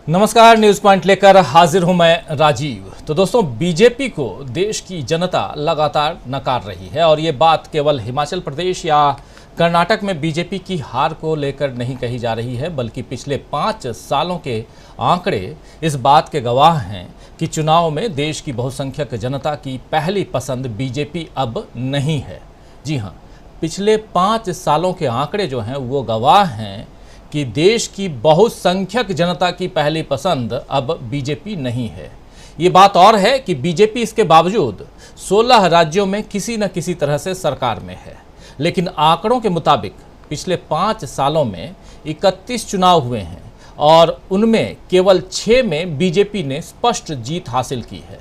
नमस्कार, news point लेकर हाजिर हूं मैं राजीव। तो दोस्तों, बीजेपी को देश की जनता लगातार नकार रही है और ये बात केवल हिमाचल प्रदेश या कर्नाटक में बीजेपी की हार को लेकर नहीं कही जा रही है, बल्कि पिछले 5 सालों के आंकड़े इस बात के गवाह हैं कि चुनाव में देश की बहुसंख्यक जनता की पहली पसंद बीजेपी अब नहीं है। जी हाँ, पिछले 5 सालों के आंकड़े जो हैं वो गवाह हैं कि देश की बहुसंख्यक जनता की पहली पसंद अब बीजेपी नहीं है। ये बात और है कि बीजेपी इसके बावजूद 16 राज्यों में किसी न किसी तरह से सरकार में है, लेकिन आंकड़ों के मुताबिक पिछले 5 सालों में 31 चुनाव हुए हैं और उनमें केवल 6 में बीजेपी ने स्पष्ट जीत हासिल की है।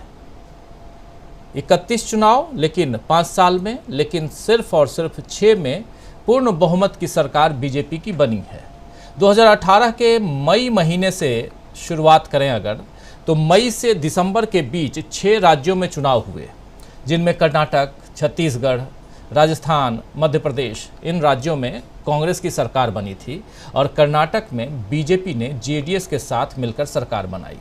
31 चुनाव लेकिन 5 साल में, लेकिन सिर्फ और सिर्फ 6 में पूर्ण बहुमत की सरकार बीजेपी की बनी है। 2018 के मई महीने से शुरुआत करें अगर, तो मई से दिसंबर के बीच 6 राज्यों में चुनाव हुए, जिनमें कर्नाटक, छत्तीसगढ़, राजस्थान, मध्य प्रदेश, इन राज्यों में कांग्रेस की सरकार बनी थी और कर्नाटक में बीजेपी ने जेडीएस के साथ मिलकर सरकार बनाई।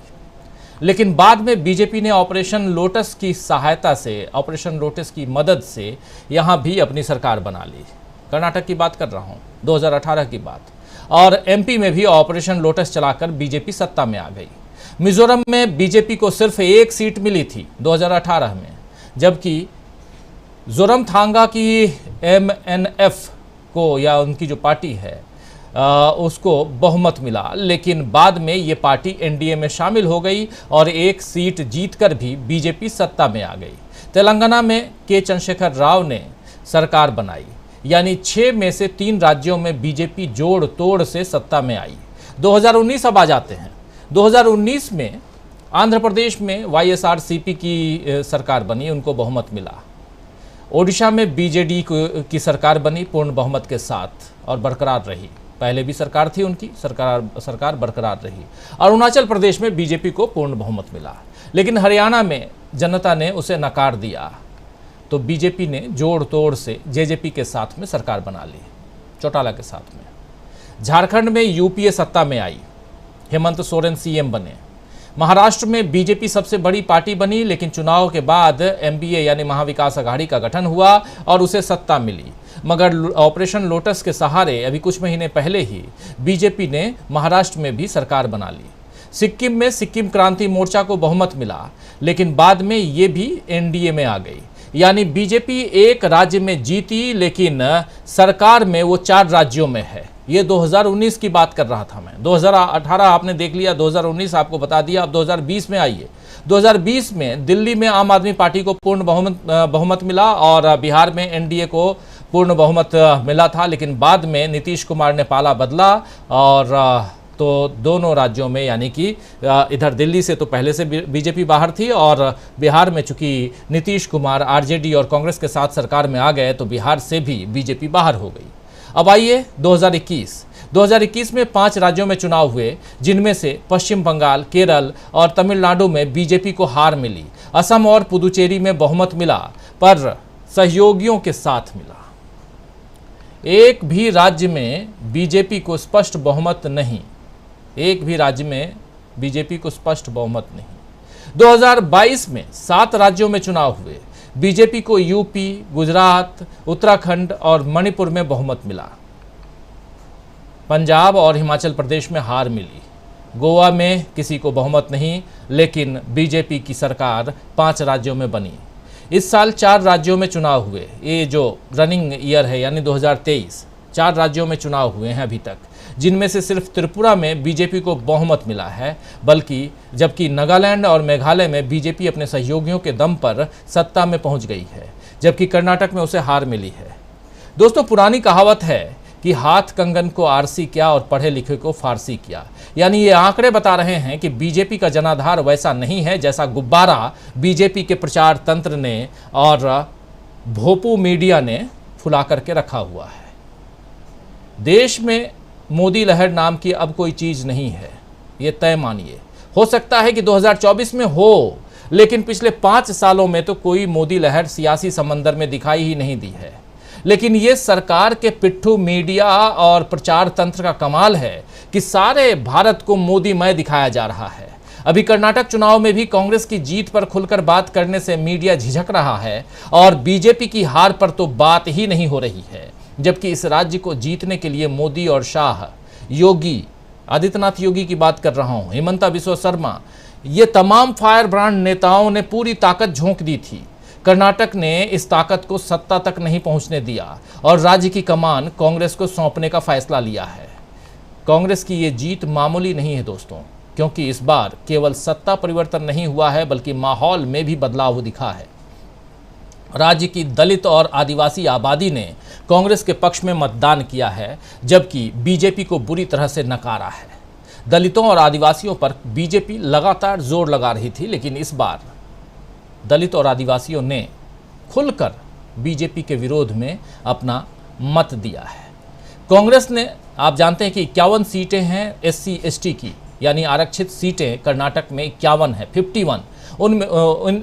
लेकिन बाद में बीजेपी ने ऑपरेशन लोटस की सहायता से, ऑपरेशन लोटस की मदद से यहाँ भी अपनी सरकार बना ली। कर्नाटक की बात कर रहा हूँ, 2018 की बात। और एमपी में भी ऑपरेशन लोटस चलाकर बीजेपी सत्ता में आ गई। मिजोरम में बीजेपी को सिर्फ 1 सीट मिली थी 2018 में, जबकि जोरमथांगा की एमएनएफ को, या उनकी जो पार्टी है, उसको बहुमत मिला। लेकिन बाद में ये पार्टी एनडीए में शामिल हो गई और 1 सीट जीतकर भी बीजेपी सत्ता में आ गई। तेलंगाना में के चंद्रशेखर राव ने सरकार बनाई, यानी 6 में से 3 राज्यों में बीजेपी जोड़ तोड़ से सत्ता में आई। 2019 अब आ जाते हैं। 2019 में आंध्र प्रदेश में वाईएसआरसीपी की सरकार बनी, उनको बहुमत मिला। ओडिशा में बीजेडी की सरकार बनी पूर्ण बहुमत के साथ और बरकरार रही। पहले भी सरकार थी उनकी, सरकार बरकरार रही। अरुणाचल प्रदेश में बीजेपी को पूर्ण बहुमत मिला, लेकिन हरियाणा में जनता ने उसे नकार दिया, तो बीजेपी ने जोड़ तोड़ से जेजेपी के साथ में सरकार बना ली, चौटाला के साथ में। झारखंड में यूपीए सत्ता में आई, हेमंत सोरेन सीएम बने। महाराष्ट्र में बीजेपी सबसे बड़ी पार्टी बनी, लेकिन चुनाव के बाद एमबीए यानी महाविकास अघाड़ी का गठन हुआ और उसे सत्ता मिली। मगर ऑपरेशन लोटस के सहारे अभी कुछ महीने पहले ही बीजेपी ने महाराष्ट्र में भी सरकार बना ली। सिक्किम में सिक्किम क्रांति मोर्चा को बहुमत मिला, लेकिन बाद में ये भी एनडीए में आ गई। यानी बीजेपी 1 राज्य में जीती, लेकिन सरकार में वो 4 राज्यों में है। ये 2019 की बात कर रहा था मैं। 2018 आपने देख लिया, 2019 आपको बता दिया। अब 2020 में आइए। 2020 में दिल्ली में आम आदमी पार्टी को पूर्ण बहुमत मिला और बिहार में एनडीए को पूर्ण बहुमत मिला था, लेकिन बाद में नीतीश कुमार ने पाला बदला और तो दोनों राज्यों में, यानी कि इधर दिल्ली से तो पहले से बीजेपी बाहर थी और बिहार में चूंकि नीतीश कुमार आरजेडी और कांग्रेस के साथ सरकार में आ गए, तो बिहार से भी बीजेपी बाहर हो गई। अब आइए 2021 में 5 राज्यों में चुनाव हुए, जिनमें से पश्चिम बंगाल, केरल और तमिलनाडु में बीजेपी को हार मिली। असम और पुदुचेरी में बहुमत मिला, पर सहयोगियों के साथ मिला। एक भी राज्य में बीजेपी को स्पष्ट बहुमत नहीं, एक भी राज्य में बीजेपी को स्पष्ट बहुमत नहीं। 2022 में 7 राज्यों में चुनाव हुए। बीजेपी को यूपी, गुजरात, उत्तराखंड और मणिपुर में बहुमत मिला। पंजाब और हिमाचल प्रदेश में हार मिली। गोवा में किसी को बहुमत नहीं, लेकिन बीजेपी की सरकार 5 राज्यों में बनी। इस साल 4 राज्यों में चुनाव हुए। ये जो रनिंग ईयर है यानी 2023, 4 राज्यों में चुनाव हुए हैं अभी तक, जिनमें से सिर्फ त्रिपुरा में बीजेपी को बहुमत मिला है, जबकि नागालैंड और मेघालय में बीजेपी अपने सहयोगियों के दम पर सत्ता में पहुंच गई है, जबकि कर्नाटक में उसे हार मिली है। दोस्तों, पुरानी कहावत है कि हाथ कंगन को आरसी किया और पढ़े लिखे को फारसी किया। यानी ये आंकड़े बता रहे हैं कि बीजेपी का जनाधार वैसा नहीं है जैसा गुब्बारा बीजेपी के प्रचार तंत्र ने और भोपू मीडिया ने फुला करके रखा हुआ है। देश में मोदी लहर नाम की अब कोई चीज नहीं है, ये तय मानिए। हो सकता है कि 2024 में हो, लेकिन पिछले 5 सालों में तो कोई मोदी लहर सियासी समंदर में दिखाई ही नहीं दी है। लेकिन ये सरकार के पिट्ठू मीडिया और प्रचार तंत्र का कमाल है कि सारे भारत को मोदीमय दिखाया जा रहा है। अभी कर्नाटक चुनाव में भी कांग्रेस की जीत पर खुलकर बात करने से मीडिया झिझक रहा है और बीजेपी की हार पर तो बात ही नहीं हो रही है, जबकि इस राज्य को जीतने के लिए मोदी और शाह, योगी आदित्यनाथ योगी की बात कर रहा हूं, हिमंता बिस्वा शर्मा, ये तमाम फायर ब्रांड नेताओं ने पूरी ताकत झोंक दी थी। कर्नाटक ने इस ताकत को सत्ता तक नहीं पहुंचने दिया और राज्य की कमान कांग्रेस को सौंपने का फैसला लिया है। कांग्रेस की ये जीत मामूली नहीं है दोस्तों, क्योंकि इस बार केवल सत्ता परिवर्तन नहीं हुआ है बल्कि माहौल में भी बदलाव दिखा है। राज्य की दलित और आदिवासी आबादी ने कांग्रेस के पक्ष में मतदान किया है, जबकि बीजेपी को बुरी तरह से नकारा है। दलितों और आदिवासियों पर बीजेपी लगातार जोर लगा रही थी, लेकिन इस बार दलित और आदिवासियों ने खुलकर बीजेपी के विरोध में अपना मत दिया है। कांग्रेस ने, आप जानते हैं कि 51 सीटें हैं SC ST की, यानी आरक्षित सीटें कर्नाटक में 51 है, 51। उनमें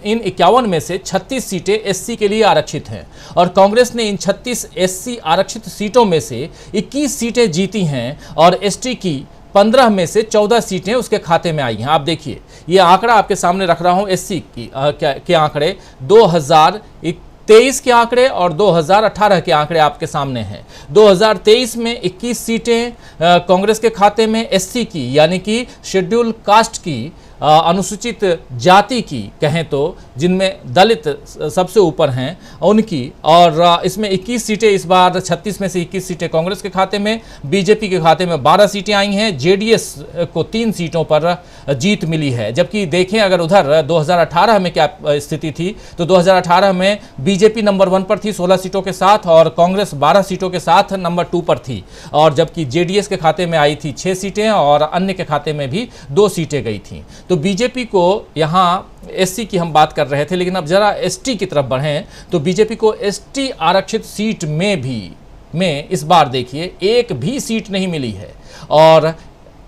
इन 51 में से 36 सीटें SC के लिए आरक्षित हैं और कांग्रेस ने इन 36 SC आरक्षित सीटों में से 21 सीटें जीती हैं और ST की 15 में से 14 सीटें उसके खाते में आई हैं। आप देखिए, ये आंकड़ा आपके सामने रख रहा हूं, SC के आंकड़े 2023 के आंकड़े और 2018 के आंकड़े आपके सामने हैं। 2023 में 21 सीटें कांग्रेस के खाते में SC की, यानी कि शेड्यूल कास्ट की, अनुसूचित जाति की कहें तो, जिनमें दलित सबसे ऊपर हैं उनकी, और इसमें 21 सीटें इस बार 36 में से 21 सीटें कांग्रेस के खाते में, बीजेपी के खाते में 12 सीटें आई हैं, JDS को 3 सीटों पर जीत मिली है। जबकि देखें अगर उधर 2018 में क्या स्थिति थी, तो 2018 में बीजेपी नंबर 1 पर थी 16 सीटों के साथ और कांग्रेस 12 सीटों के साथ नंबर 2 पर थी, और जबकि JDS के खाते में आई थी 6 सीटें और अन्य के खाते में भी 2 सीटें गई थी। तो बीजेपी को, यहाँ SC की हम बात कर रहे थे, लेकिन अब जरा ST की तरफ बढ़ें तो बीजेपी को ST आरक्षित सीट में इस बार देखिए एक भी सीट नहीं मिली है और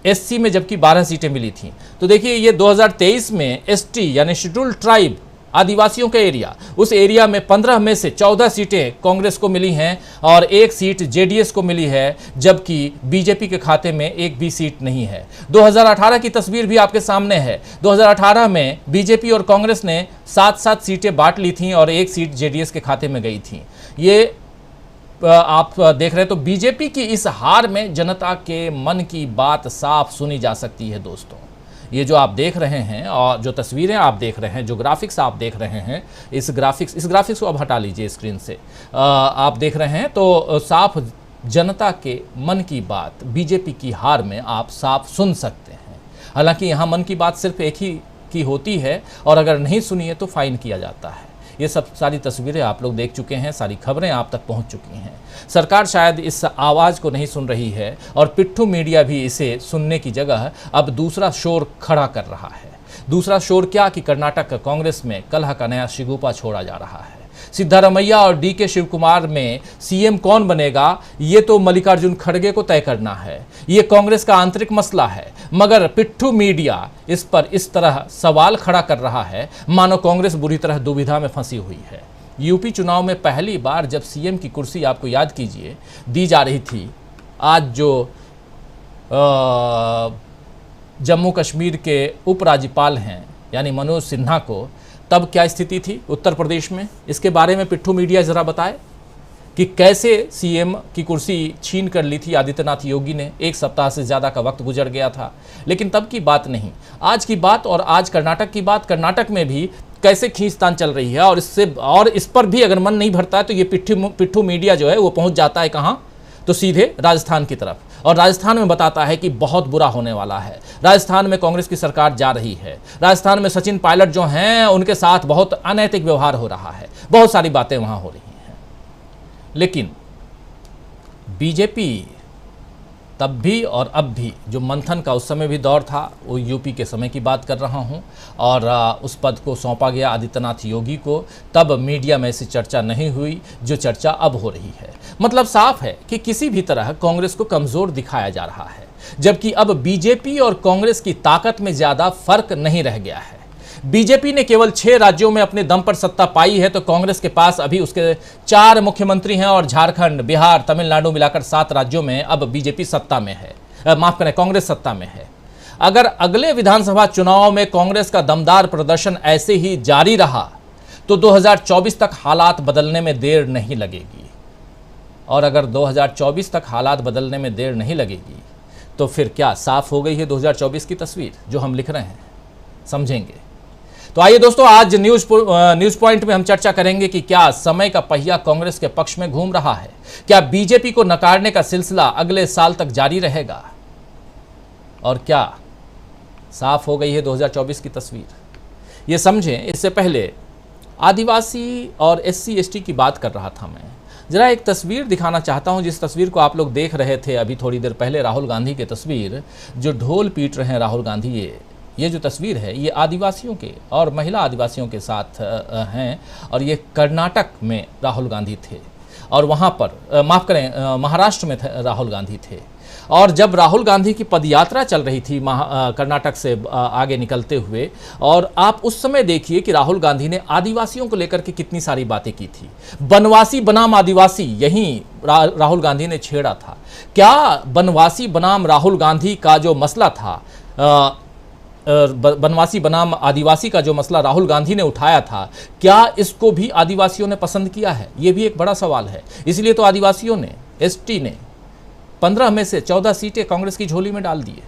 SC में जबकि 12 सीटें मिली थी। तो देखिए ये 2023 में ST यानी शेड्यूल्ड ट्राइब आदिवासियों का एरिया, उस एरिया में 15 में से 14 सीटें कांग्रेस को मिली हैं और 1 सीट JDS को मिली है, जबकि बीजेपी के खाते में एक भी सीट नहीं है। 2018 की तस्वीर भी आपके सामने है। 2018 में बीजेपी और कांग्रेस ने 7-7 सीटें बांट ली थीं और 1 सीट JDS के खाते में गई थी। ये आप देख रहे हैं। तो बीजेपी की इस हार में जनता के मन की बात साफ सुनी जा सकती है दोस्तों। ये जो आप देख रहे हैं और जो तस्वीरें आप देख रहे हैं, जो ग्राफिक्स आप देख रहे हैं, इस ग्राफिक्स को अब हटा लीजिए स्क्रीन से, आप देख रहे हैं तो साफ जनता के मन की बात बीजेपी की हार में आप साफ सुन सकते हैं। हालांकि यहाँ मन की बात सिर्फ एक ही की होती है और अगर नहीं सुनी है तो फाइन किया जाता है। ये सब सारी तस्वीरें आप लोग देख चुके हैं, सारी खबरें आप तक पहुंच चुकी हैं। सरकार शायद इस आवाज़ को नहीं सुन रही है और पिट्ठू मीडिया भी इसे सुनने की जगह अब दूसरा शोर खड़ा कर रहा है। दूसरा शोर क्या कि कर्नाटक कांग्रेस में कलह का नया शिगुफा छोड़ा जा रहा है। सिद्धारमैया और DK शिव कुमार में CM कौन बनेगा, ये तो मल्लिकार्जुन खड़गे को तय करना है। ये कांग्रेस का आंतरिक मसला है, मगर पिट्ठू मीडिया इस पर इस तरह सवाल खड़ा कर रहा है मानो कांग्रेस बुरी तरह दुविधा में फंसी हुई है। यूपी चुनाव में पहली बार जब CM की कुर्सी, आपको याद कीजिए, दी जा रही थी, आज जो जम्मू कश्मीर के उपराज्यपाल हैं यानी मनोज सिन्हा को, तब क्या स्थिति थी उत्तर प्रदेश में, इसके बारे में पिट्ठू मीडिया ज़रा बताए कि कैसे CM की कुर्सी छीन कर ली थी आदित्यनाथ योगी ने। 1 सप्ताह से ज़्यादा का वक्त गुजर गया था, लेकिन तब की बात नहीं, आज की बात और आज कर्नाटक की बात। कर्नाटक में भी कैसे खींचतान चल रही है और इस पर भी अगर मन नहीं भरता है तो ये पिट्ठू मीडिया जो है वो पहुँच जाता है कहाँ, तो सीधे राजस्थान की तरफ, और राजस्थान में बताता है कि बहुत बुरा होने वाला है। राजस्थान में कांग्रेस की सरकार जा रही है, राजस्थान में सचिन पायलट जो हैं उनके साथ बहुत अनैतिक व्यवहार हो रहा है, बहुत सारी बातें वहाँ हो रही हैं। लेकिन बीजेपी तब भी और अब भी, जो मंथन का उस समय भी दौर था, वो यूपी के समय की बात कर रहा हूँ, और उस पद को सौंपा गया आदित्यनाथ योगी को, तब मीडिया में ऐसी चर्चा नहीं हुई जो चर्चा अब हो रही है। मतलब साफ है कि किसी भी तरह कांग्रेस को कमज़ोर दिखाया जा रहा है, जबकि अब बीजेपी और कांग्रेस की ताकत में ज़्यादा फर्क नहीं रह गया है। बीजेपी ने केवल 6 राज्यों में अपने दम पर सत्ता पाई है, तो कांग्रेस के पास अभी उसके 4 मुख्यमंत्री हैं और झारखंड, बिहार, तमिलनाडु मिलाकर 7 राज्यों में अब बीजेपी सत्ता में है, माफ करें, कांग्रेस सत्ता में है। अगर अगले विधानसभा चुनाव में कांग्रेस का दमदार प्रदर्शन ऐसे ही जारी रहा तो 2024 तक हालात बदलने में देर नहीं लगेगी। और अगर 2024 तक हालात बदलने में देर नहीं लगेगी तो फिर क्या साफ हो गई है 2024 की तस्वीर जो हम लिख रहे हैं? समझेंगे। तो आइए दोस्तों, आज न्यूज पॉइंट में हम चर्चा करेंगे कि क्या समय का पहिया कांग्रेस के पक्ष में घूम रहा है, क्या बीजेपी को नकारने का सिलसिला अगले साल तक जारी रहेगा, और क्या साफ हो गई है 2024 की तस्वीर। ये समझें। इससे पहले आदिवासी और SC ST की बात कर रहा था मैं। जरा एक तस्वीर दिखाना चाहता हूं, जिस तस्वीर को आप लोग देख रहे थे अभी थोड़ी देर पहले, राहुल गांधी की तस्वीर, जो ढोल पीट रहे हैं राहुल गांधी। ये जो तस्वीर है ये आदिवासियों के और महिला आदिवासियों के साथ हैं, और ये कर्नाटक में राहुल गांधी थे, और वहाँ पर माफ़ करें, महाराष्ट्र में राहुल गांधी थे। और जब राहुल गांधी की पदयात्रा चल रही थी कर्नाटक से आगे निकलते हुए, और आप उस समय देखिए कि राहुल गांधी ने आदिवासियों को लेकर के कितनी सारी बातें की थी। बनवासी बनाम आदिवासी, यही राहुल गांधी ने छेड़ा था। क्या बनवासी बनाम राहुल गांधी का जो मसला था, बनवासी बनाम आदिवासी का जो मसला राहुल गांधी ने उठाया था, क्या इसको भी आदिवासियों ने पसंद किया है? ये भी एक बड़ा सवाल है। इसलिए तो आदिवासियों ने, ST ने 15 में से 14 सीटें कांग्रेस की झोली में डाल दिए।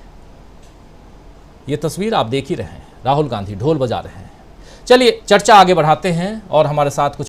ये तस्वीर आप देख ही रहे हैं, राहुल गांधी ढोल बजा रहे हैं। चलिए चर्चा आगे बढ़ाते हैं, और हमारे साथ कुछ